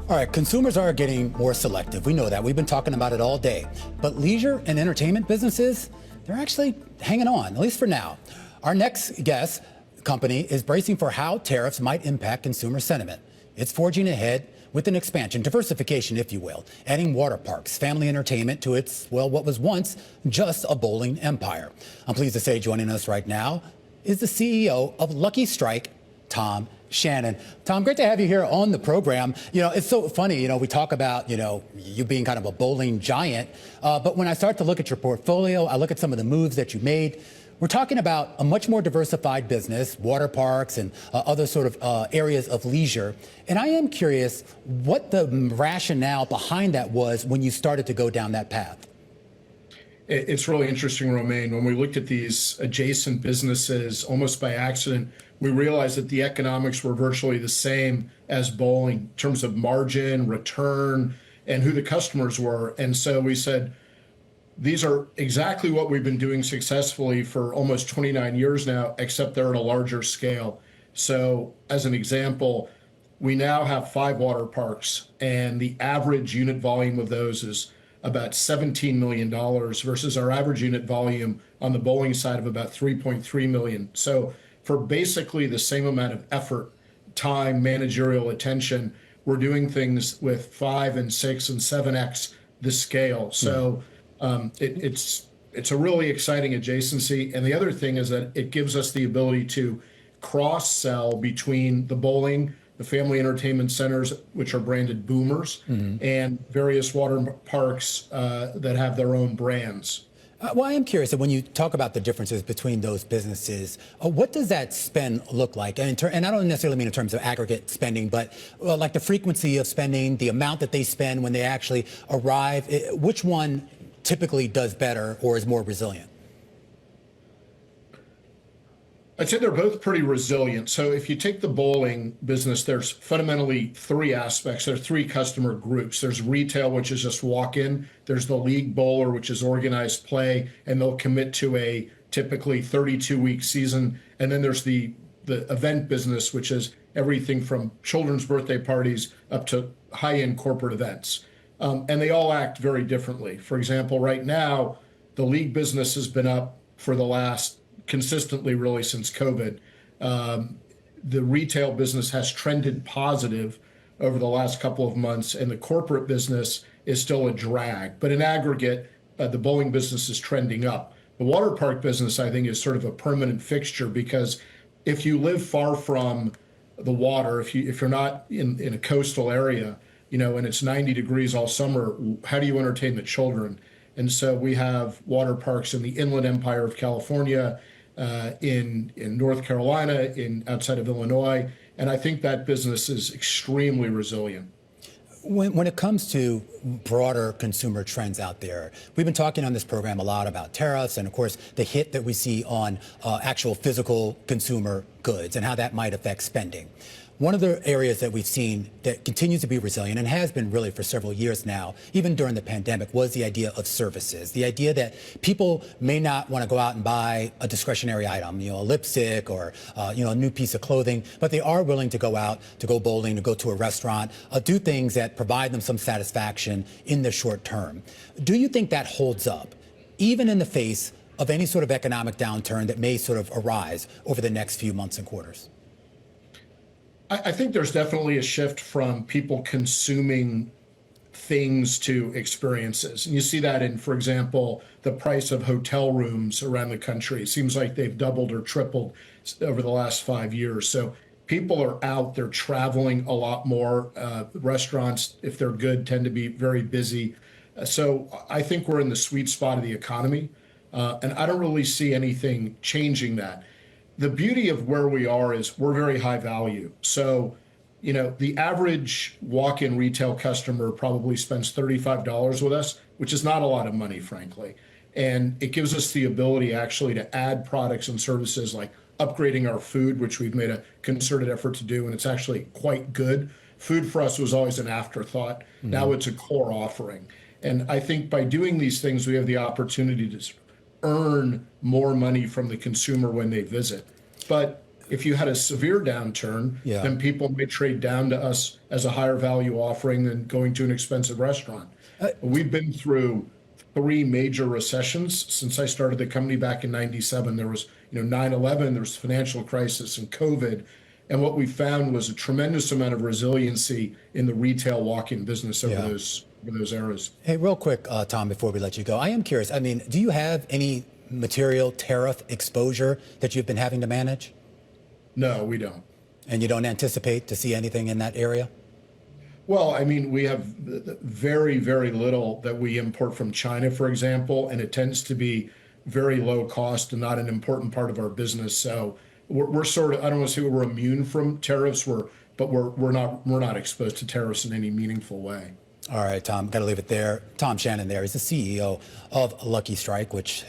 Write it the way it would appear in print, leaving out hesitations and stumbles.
All right, consumers are getting more selective. We know that. We've been talking about it all day. But leisure and entertainment businesses, they're actually hanging on, at least for now. Our next guest company is bracing for how tariffs might impact consumer sentiment. It's forging ahead with an expansion, diversification, if you will, adding water parks, family entertainment to its, well, what was once just a bowling empire. I'm pleased to say joining us right now is the CEO of Lucky Strike, Tom Shannon. Tom, great to have you here on the program. You know, it's so funny, we talk about, you being kind of a bowling giant, but when I start to look at your portfolio, I look at some of the moves that you made. We're talking about a much more diversified business, water parks and other sort of areas of leisure. And I am curious what the rationale behind that was when you started to go down that path. It's really interesting, Romaine. When we looked at these adjacent businesses, almost by accident, we realized that the economics were virtually the same as bowling in terms of margin, return, and who the customers were. And so we said, these are exactly what we've been doing successfully for almost 29 years now, except they're at a larger scale. So as an example, we now have 5 water parks, and the average unit volume of those is about $17 million versus our average unit volume on the bowling side of about 3.3 million. So for basically the same amount of effort, time, managerial attention, we're doing things with 5 and 6 and 7x the scale. So it's a really exciting adjacency. And the other thing is that it gives us the ability to cross-sell between the bowling, the family entertainment centers, which are branded Boomers, and various water parks that have their own brands. Well, I am curious that when you talk about the differences between those businesses, what does that spend look like? And I don't necessarily mean in terms of aggregate spending, but like the frequency of spending, the amount that they spend when they actually arrive. Which one typically does better or is more resilient? I'd say they're both pretty resilient. So if you take the bowling business, there's fundamentally 3 aspects. There are 3 customer groups. There's retail, which is just walk-in. There's the league bowler, which is organized play, and they'll commit to a typically 32-week season. And then there's the event business, which is everything from children's birthday parties up to high-end corporate events. And they all act very differently. For example, right now, the league business has been up for the last consistently really since COVID. The retail business has trended positive over the last couple of months, and the corporate business is still a drag. But in aggregate, the bowling business is trending up. The water park business, I think, is sort of a permanent fixture because if you live far from the water, if you're not in a coastal area, and it's 90 degrees all summer, how do you entertain the children? And so we have water parks in the Inland Empire of California, in North Carolina, outside of Illinois, and I think that business is extremely resilient. When it comes to broader consumer trends out there, we've been talking on this program a lot about tariffs and, of course, the hit that we see on actual physical consumer goods and how that might affect spending. One of the areas that we've seen that continues to be resilient and has been really for several years now, even during the pandemic, was the idea of services. The idea that people may not want to go out and buy a discretionary item, a lipstick or, a new piece of clothing, but they are willing to go out, to go bowling, to go to a restaurant, do things that provide them some satisfaction in the short term. Do you think that holds up, even in the face of any sort of economic downturn that may sort of arise over the next few months and quarters? I think there's definitely a shift from people consuming things to experiences. And you see that in, for example, the price of hotel rooms around the country. It seems like they've doubled or tripled over the last 5 years. So people are out, they're traveling a lot more. Restaurants, if they're good, tend to be very busy. So I think we're in the sweet spot of the economy. And I don't really see anything changing that. The beauty of where we are is we're very high value. So, the average walk-in retail customer probably spends $35 with us, which is not a lot of money, frankly. And it gives us the ability actually to add products and services like upgrading our food, which we've made a concerted effort to do, and it's actually quite good. Food for us was always an afterthought. Now it's a core offering. And I think by doing these things, we have the opportunity to earn more money from the consumer when they visit. But If you had a severe downturn, Yeah. then people may trade down to us as a higher value offering than going to an expensive restaurant. We've been through three major recessions since I started the company back in '97. There was, 9/11, there was financial crisis and COVID. And what we found was a tremendous amount of resiliency in the retail walk-in business over those eras. Hey, real quick, Tom, before we let you go, I am curious. I mean, do you have any material tariff exposure that you've been having to manage? No, we don't. And you don't anticipate to see anything in that area? Well, I mean, we have very, very little that we import from China, for example, and it tends to be very low cost and not an important part of our business. So we're sort of, I don't want to say we're immune from tariffs, but we're not exposed to tariffs in any meaningful way. All right, Tom, got to leave it there. Tom Shannon there. He's the CEO of Lucky Strike, which